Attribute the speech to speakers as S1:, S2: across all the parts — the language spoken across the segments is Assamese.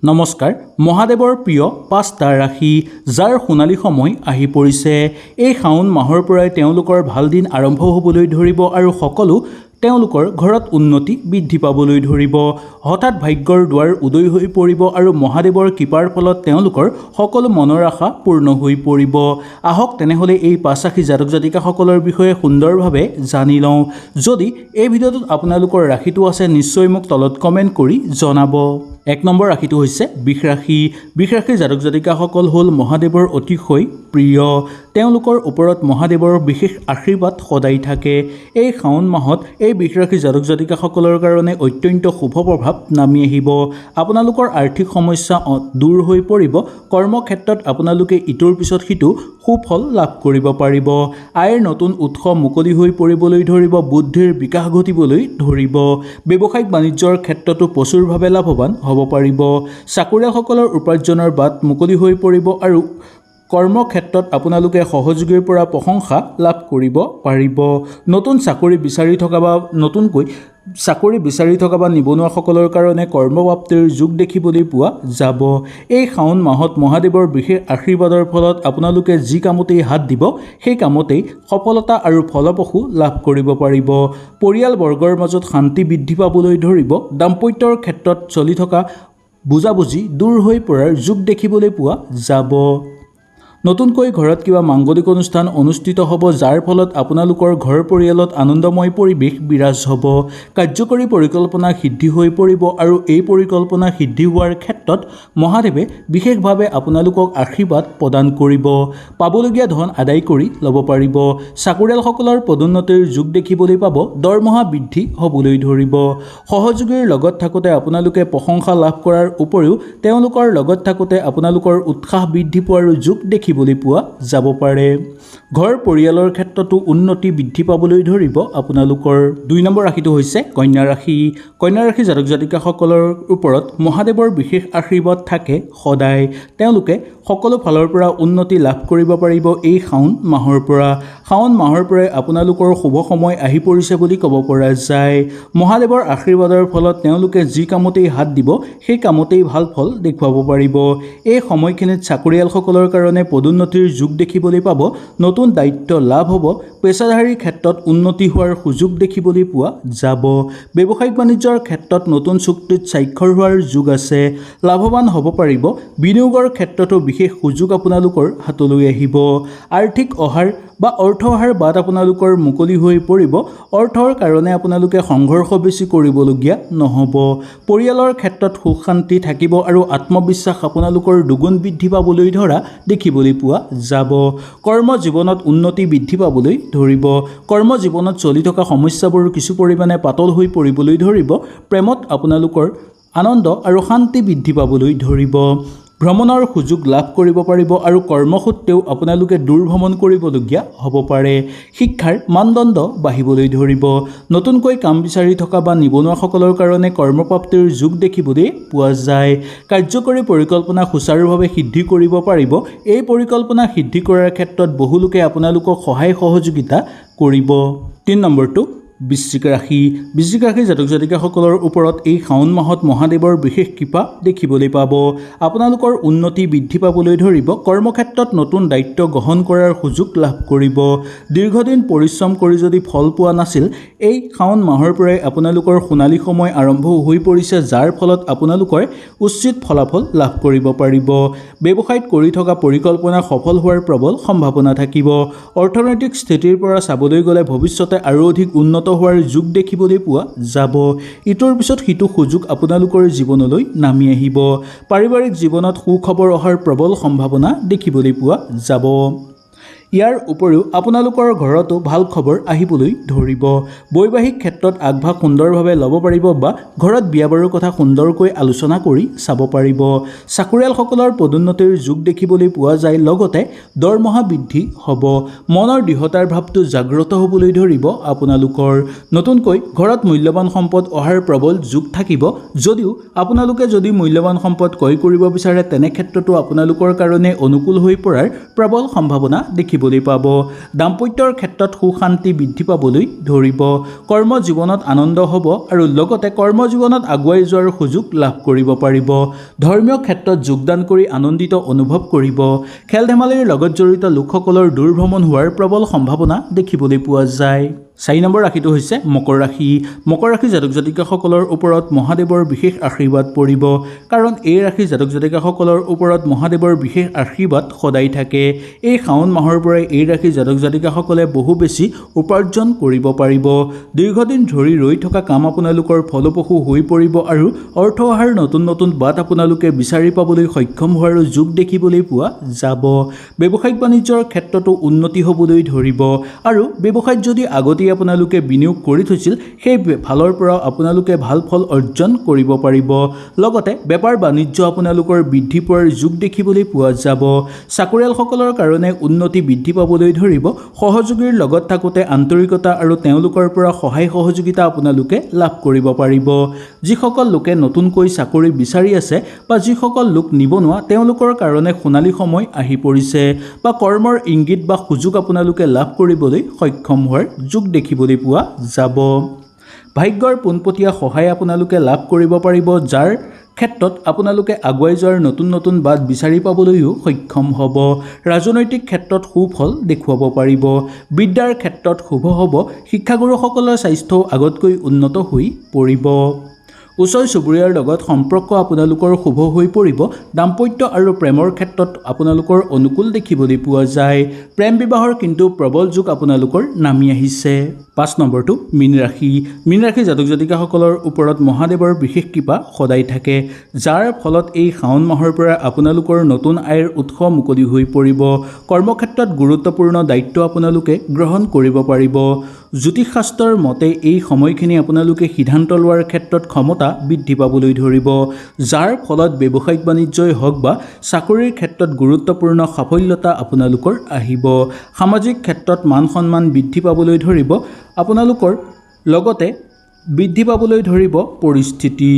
S1: নমস্কাৰ মহাদেৱৰ প্ৰিয় ৫টা ৰাশি যাৰ সোণালী সময় আহি পৰিছে। এই শাওণ মাহৰ পৰাই তেওঁলোকৰ ভাল দিন আৰম্ভ হ'বলৈ ধৰিব আৰু সকলো তেওঁলোকৰ ঘৰত উন্নতি বৃদ্ধি পাবলৈ ধৰিব। হঠাৎ ভাগ্যৰ দুৱাৰ উদয় হৈ পৰিব আৰু মহাদেৱৰ কৃপাৰ ফলত তেওঁলোকৰ সকলো মনৰ আশা পূৰ্ণ হৈ পৰিব। আহক তেনেহ'লে এই ৫ ৰাশি জাতক জাতিকাসকলৰ বিষয়ে সুন্দৰভাৱে জানি লওঁ। যদি এই ভিডিঅ'টোত আপোনালোকৰ ৰাশিটো আছে নিশ্চয় মোক তলত কমেণ্ট কৰি জনাব। ১ নম্বৰ ৰাশিটো হৈছে বৃষ ৰাশি। বৃষ ৰাশিৰ জাতক জাতিকাসকল হ'ল মহাদেৱৰ অতিশয় প্ৰিয়। তেওঁলোকৰ ওপৰত মহাদেৱৰ বিশেষ আশীৰ্বাদ সদায় থাকে। এই শাওণ মাহত এই বৃষ ৰাশিৰ জাতক জাতিকাসকলৰ কাৰণে অত্যন্ত শুভ প্ৰভাৱ নামি আহিব। আপোনালোকৰ আৰ্থিক সমস্যা দূৰ হৈ পৰিব। কৰ্মক্ষেত্ৰত আপোনালোকে ইটোৰ পিছত সিটো সুফল লাভ কৰিব পাৰিব। আয়ৰ নতুন উৎস মুকলি হৈ পৰিবলৈ ধৰিব। বুদ্ধিৰ বিকাশ ঘটিবলৈ ধৰিব। ব্যৱসায়িক বাণিজ্যৰ ক্ষেত্ৰতো প্ৰচুৰভাৱে লাভৱান হ'ব পাৰিব। চাকৰিয়ালসকলৰ উপাৰ্জনৰ বাট মুকলি হৈ পৰিব আৰু কৰ্মক্ষেত্ৰত আপোনালোকে সহযোগীৰ পৰা প্ৰশংসা লাভ কৰিব পাৰিব। নতুন চাকৰি বিচাৰি থকা বা নিবনুৱাসকলৰ কাৰণে কৰ্মপ্ৰাপ্তিৰ যোগ দেখিবলৈ পোৱা যাব। এই শাওণ মাহত মহাদেৱৰ বিশেষ আশীৰ্বাদৰ ফলত আপোনালোকে যি কামতেই হাত দিব সেই কামতেই সফলতা আৰু ফলপ্ৰসূ লাভ কৰিব পাৰিব। পৰিয়ালবৰ্গৰ মাজত শান্তি বৃদ্ধি পাবলৈ ধৰিব। দাম্পত্যৰ ক্ষেত্ৰত চলি থকা বুজাবুজি দূৰ হৈ পৰাৰ যোগ দেখিবলৈ পোৱা যাব। নতুনকৈ ঘৰত কিবা মাংগলিক অনুষ্ঠান অনুষ্ঠিত হ'ব যাৰ ফলত আপোনালোকৰ ঘৰ পৰিয়ালত আনন্দময় পৰিৱেশ বিৰাজ হ'ব। কাৰ্যকৰী পৰিকল্পনা সিদ্ধি হৈ পৰিব আৰু এই পৰিকল্পনা সিদ্ধি হোৱাৰ ক্ষেত্ৰত মহাদেৱে বিশেষভাৱে আপোনালোকক আশীৰ্বাদ প্ৰদান কৰিব। পাবলগীয়া ধন আদায় কৰি ল'ব পাৰিব। চাকৰিয়ালসকলৰ পদোন্নতিৰ যোগ দেখিবলৈ পাব। দৰমহা বৃদ্ধি হ'বলৈ ধৰিব। সহযোগীৰ লগত থাকোঁতে আপোনালোকে প্ৰশংসা লাভ কৰাৰ উপৰিও তেওঁলোকৰ লগত থাকোঁতে আপোনালোকৰ উৎসাহ বৃদ্ধি পোৱাৰো যোগ দেখিবলৈ পোৱা যাব পাৰে। ঘৰ পৰিয়ালৰ ক্ষেত্ৰতো উন্নতি বৃদ্ধি পাবলৈ ধৰিব আপোনালোকৰ। ২ নম্বৰ ৰাশিটো হৈছে কন্যা ৰাশি। কন্যা ৰাশি জাতক জাতিকাসকলৰ ওপৰত মহাদেৱৰ বিশেষ আশীৰ্বাদ থাকে সদায়। তেওঁলোকে সকলো ফালৰ পৰা উন্নতি লাভ কৰিব পাৰিব। এই শাওণ মাহৰ পৰাই আপোনালোকৰ শুভ সময় আহি পৰিছে বুলি ক'ব পৰা যায়। মহাদেৱৰ আশীৰ্বাদৰ ফলত তেওঁলোকে যি কামতেই হাত দিব সেই কামতেই ভাল ফল দেখুৱাব পাৰিব। এই সময়খিনিত চাকৰিয়ালসকলৰ কাৰণে পদোন্নতিৰ যোগ দেখিবলৈ পাব। নতুন দায়িত্ব লাভ হ'ব। পেছাদাৰী ক্ষেত্ৰত উন্নতি হোৱাৰ সুযোগ দেখিবলৈ পোৱা যাব। ব্যৱসায়িক বাণিজ্যৰ ক্ষেত্ৰত নতুন চুক্তিত স্বাক্ষৰ হোৱাৰ যোগ আছে। লাভৱান হ'ব পাৰিব। বিনিয়োগৰ ক্ষেত্ৰতো বিশেষ সুযোগ আপোনালোকৰ হাতলৈ আহিব। আৰ্থিক অৰ্থ অহাৰ বাট আপোনালোকৰ মুকলি হৈ পৰিব। অৰ্থৰ কাৰণে আপোনালোকে সংঘৰ্ষ বেছি কৰিবলগীয়া নহ'ব। পৰিয়ালৰ ক্ষেত্ৰত সুখ শান্তি থাকিব আৰু আত্মবিশ্বাস আপোনালোকৰ দুগুণ বৃদ্ধি পাবলৈ ধৰা দেখিবলৈ পোৱা যাব। কৰ্মজীৱনত উন্নতি বৃদ্ধি পাবলৈ ধৰিব। কৰ্মজীৱনত চলি থকা সমস্যাবোৰ কিছু পৰিমাণে পাতল হৈ পৰিবলৈ ধৰিব। প্ৰেমত আপোনালোকৰ আনন্দ আৰু শান্তি বৃদ্ধি পাবলৈ ধৰিব। ভ্ৰমণৰ সুযোগ লাভ কৰিব পাৰিব আৰু কৰ্মসূত্ৰেও আপোনালোকে দূৰ ভ্ৰমণ কৰিবলগীয়া হ'ব পাৰে। শিক্ষাৰ মানদণ্ড বাঢ়িবলৈ ধৰিব। নতুনকৈ কাম বিচাৰি থকা বা নিবনুৱাসকলৰ কাৰণে কৰ্মপ্ৰাপ্তিৰ যোগ দেখিবলৈ পোৱা যায়। কাৰ্যকৰী পৰিকল্পনা সুচাৰুভাৱে সিদ্ধি কৰিব পাৰিব। এই পৰিকল্পনা সিদ্ধি কৰাৰ ক্ষেত্ৰত বহু লোকে আপোনালোকক সহায় সহযোগিতা কৰিব। ৩ নম্বৰটো বৃশ্চিক ৰাশি। বৃশ্চিক ৰাশিৰ জাতক জাতিকাসকলৰ ওপৰত এই শাওণ মাহত মহাদেৱৰ বিশেষ কৃপা দেখিবলৈ পাব। আপোনালোকৰ উন্নতি বৃদ্ধি পাবলৈ ধৰিব। কৰ্মক্ষেত্ৰত নতুন দায়িত্ব গ্ৰহণ কৰাৰ সুযোগ লাভ কৰিব। দীৰ্ঘদিন পৰিশ্ৰম কৰি যদি ফল পোৱা নাছিল এই শাওণ মাহৰ পৰাই আপোনালোকৰ সোণালী সময় আৰম্ভ হৈ পৰিছে যাৰ ফলত আপোনালোকৰ উচিত ফলাফল লাভ কৰিব পাৰিব। ব্যৱসায়ত কৰি থকা পৰিকল্পনা সফল হোৱাৰ প্ৰবল সম্ভাৱনা থাকিব। অৰ্থনৈতিক স্থিতিৰ পৰা চাবলৈ গ'লে ভৱিষ্যতে আৰু অধিক উন্নত হোৱাৰ যোগ দেখিবলৈ পোৱা যাব। ইটোৰ পিছত সিটো সুযোগ আপোনালোকৰ জীৱনলৈ নামি আহিব। পাৰিবাৰিক জীৱনত সুখবৰ অহাৰ প্ৰবল সম্ভাৱনা দেখিবলৈ পোৱা যাব। ইয়াৰ উপৰিও আপোনালোকৰ ঘৰতো ভাল খবৰ আহিবলৈ ধৰিব। বৈবাহিক ক্ষেত্ৰত আগভাগ সুন্দৰভাৱে ল'ব পাৰিব বা ঘৰত বিয়া বাৰুৰ কথা সুন্দৰকৈ আলোচনা কৰি চাব পাৰিব। চাকৰিয়ালসকলৰ পদোন্নতিৰ যোগ দেখিবলৈ পোৱা যায়। লগতে দৰমহা বৃদ্ধি হ'ব। মনৰ দৃঢ়তাৰ ভাৱটো জাগ্ৰত হ'বলৈ ধৰিব আপোনালোকৰ। নতুনকৈ ঘৰত মূল্যৱান সম্পদ অহাৰ প্ৰবল যোগ থাকিব। যদিও আপোনালোকে মূল্যৱান সম্পদ ক্ৰয় কৰিব বিচাৰে তেনে ক্ষেত্ৰতো আপোনালোকৰ কাৰণে অনুকূল হৈ পৰাৰ প্ৰবল সম্ভাৱনা দেখিব দেখিবলৈ পাব। দাম্পত্যৰ ক্ষেত্ৰত সুশান্তি বৃদ্ধি পাবলৈ ধৰিব। কৰ্মজীৱনত আনন্দ হ'ব আৰু লগতে কৰ্মজীৱনত আগুৱাই যোৱাৰ সুযোগ লাভ কৰিব পাৰিব। ধৰ্মীয় ক্ষেত্ৰত যোগদান কৰি আনন্দিত অনুভৱ কৰিব। খেল ধেমালিৰ লগত জড়িত লোকসকলৰ দূৰভ্ৰমণ হোৱাৰ প্ৰবল সম্ভাৱনা দেখিবলৈ পোৱা যায়। 4 নম্বৰ ৰাশিটো হৈছে মকৰ ৰাশি। মকৰ ৰাশি জাতক জাতিকাসকলৰ ওপৰত মহাদেৱৰ বিশেষ আশীৰ্বাদ পৰিব, কাৰণ এই ৰাশি জাতক জাতিকাসকলৰ ওপৰত মহাদেৱৰ বিশেষ আশীৰ্বাদ সদায় থাকে। এই শাওণ মাহৰ পৰাই এই ৰাশি জাতক জাতিকাসকলে বহু বেছি উপাৰ্জন কৰিব পাৰিব। দীৰ্ঘদিন ধৰি ৰৈ থকা কাম আপোনালোকৰ ফলপ্ৰসূ হৈ পৰিব আৰু অৰ্থ অহাৰ নতুন নতুন বাট আপোনালোকে বিচাৰি পাবলৈ সক্ষম হোৱাৰো যোগ দেখিবলৈ পোৱা যাব। ব্যৱসায়িক বাণিজ্যৰ ক্ষেত্ৰতো উন্নতি হ'বলৈ ধৰিব আৰু ব্যৱসায়ত যদি আগতে আপোনালোকে বিনিয়োগ কৰি থৈছিল সেই ফালৰ পৰা আপোনালোকে ভাল ফল অৰ্জন কৰিব পাৰিব। লগতে বেপাৰ বাণিজ্য আপোনালোকৰ বৃদ্ধি পোৱাৰ যোগ দেখিবলৈ পোৱা যাব। চাকৰিয়ালসকলৰ কাৰণে উন্নতি বৃদ্ধি পাবলৈ ধৰিব। সহযোগীৰ লগত থাকোঁতে আন্তৰিকতা আৰু তেওঁলোকৰ পৰা সহায় সহযোগিতা আপোনালোকে লাভ কৰিব পাৰিব। যিসকল লোকে নতুনকৈ চাকৰি বিচাৰি আছে বা যিসকল লোক নিবনুৱা তেওঁলোকৰ কাৰণে সোণালী সময় আহি পৰিছে বা কৰ্মৰ ইংগিত বা সুযোগ আপোনালোকে লাভ কৰিবলৈ সক্ষম হোৱাৰ যোগ দেখিবলৈ পোৱা যাব। ভাগ্যৰ পোনপটীয়া সহায় আপোনালোকে লাভ কৰিব পাৰিব, যাৰ ক্ষেত্ৰত আপোনালোকে আগুৱাই যোৱাৰ নতুন নতুন বাট বিচাৰি পাবলৈও সক্ষম হ'ব। ৰাজনৈতিক ক্ষেত্ৰত সুফল দেখুৱাব পাৰিব। বিদ্যাৰ ক্ষেত্ৰত শুভ হ'ব। শিক্ষাগুৰুসকলৰ স্বাস্থ্য আগতকৈ উন্নত হৈ পৰিব। ওচৰ চুবুৰীয়াৰ লগত সম্পৰ্ক আপোনালোকৰ শুভ হৈ পৰিব। দাম্পত্য আৰু প্ৰেমৰ ক্ষেত্ৰত আপোনালোকৰ অনুকূল দেখিবলৈ পোৱা যায়। প্ৰেম বিবাহৰ কিন্তু প্ৰবল যোগ আপোনালোকৰ নামি আহিছে। 5 নম্বৰটো মীন ৰাশি। মীন ৰাশি জাতক জাতিকাসকলৰ ওপৰত মহাদেৱৰ বিশেষ কৃপা সদায় থাকে, যাৰ ফলত এই শাওণ মাহৰ পৰা আপোনালোকৰ নতুন আয়ৰ উৎস মুকলি হৈ পৰিব। কৰ্মক্ষেত্ৰত গুৰুত্বপূৰ্ণ দায়িত্ব আপোনালোকে গ্ৰহণ কৰিব পাৰিব। জ্যোতিষ শাস্ত্ৰৰ মতে এই সময়খিনি আপোনালোকে সিদ্ধান্ত লোৱাৰ ক্ষেত্ৰত ক্ষমতা বৃদ্ধি পাবলৈ ধৰিব, যাৰ ফলত ব্যৱসায়িক বাণিজ্যই হওক বা চাকৰিৰ ক্ষেত্ৰত গুৰুত্বপূৰ্ণ সাফল্যতা আপোনালোকৰ আহিব। সামাজিক ক্ষেত্ৰত মান সন্মান বৃদ্ধি পাবলৈ ধৰিব। আপোনালোকৰ লগতে বৃদ্ধি পাবলৈ ধৰিব পৰিস্থিতি।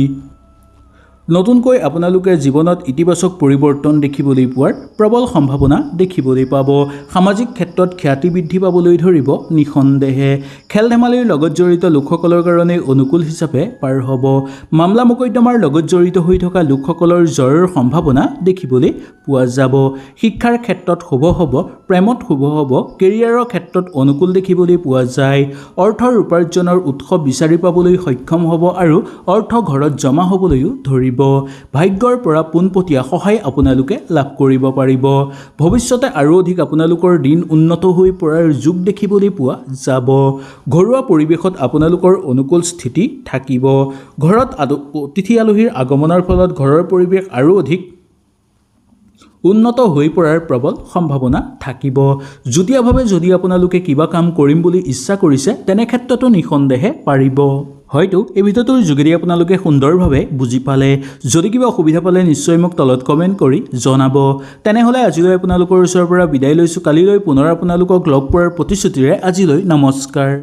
S1: নতুনকৈ আপোনালোকে জীৱনত ইতিবাচক পৰিৱৰ্তন দেখিবলৈ পোৱাৰ প্ৰবল সম্ভাৱনা দেখিবলৈ পাব। সামাজিক ক্ষেত্ৰত খ্যাতি বৃদ্ধি পাবলৈ ধৰিব নিঃসন্দেহে। খেল ধেমালিৰ লগত জড়িত লোকসকলৰ কাৰণে অনুকূল হিচাপে পাৰ হ'ব। মামলা মোকদ্দমাৰ লগত জড়িত হৈ থকা লোকসকলৰ জয়ৰ সম্ভাৱনা দেখিবলৈ পোৱা যাব। শিক্ষাৰ ক্ষেত্ৰত শুভ হ'ব। প্ৰেমত শুভ হ'ব। কেৰিয়াৰৰ ক্ষেত্ৰত অনুকূল দেখিবলৈ পোৱা যায়। অৰ্থৰ উপাৰ্জনৰ উৎস বিচাৰি পাবলৈ সক্ষম হ'ব আৰু অৰ্থ ঘৰত জমা হ'বলৈও ধৰিব। ভাগ্যৰ পৰা পোনপটীয়া সহায় আপোনালোকে লাভ কৰিব পাৰিব। ভৱিষ্যতে আৰু অধিক আপোনালোকৰ দিন উন্নত হৈ পৰাৰ যোগ দেখিবলৈ পোৱা যাব। ঘৰুৱা পৰিৱেশত আপোনালোকৰ অনুকূল স্থিতি থাকিব। ঘৰত অতিথি আলহীৰ আগমনৰ ফলত ঘৰৰ পৰিৱেশ আৰু অধিক উন্নত হৈ পৰাৰ প্ৰবল সম্ভাৱনা থাকিব। যুটীয়াভাৱে যদি আপোনালোকে কিবা কাম কৰিম বুলি ইচ্ছা কৰিছে তেনে ক্ষেত্ৰতো নিঃসন্দেহে পাৰিব। হয়তো এই ভিডিঅ'টোৰ যোগেদি আপোনালোকে সুন্দৰভাৱে বুজি পালে। যদি কিবা অসুবিধা পালে নিশ্চয় মোক তলত কমেণ্ট কৰি জনাব। তেনেহ'লে আজিলৈ আপোনালোকৰ ওচৰৰ পৰা বিদায় লৈছোঁ। কালিলৈ পুনৰ আপোনালোকক লগ পোৱাৰ প্ৰতিশ্ৰুতিৰে আজিলৈ নমস্কাৰ।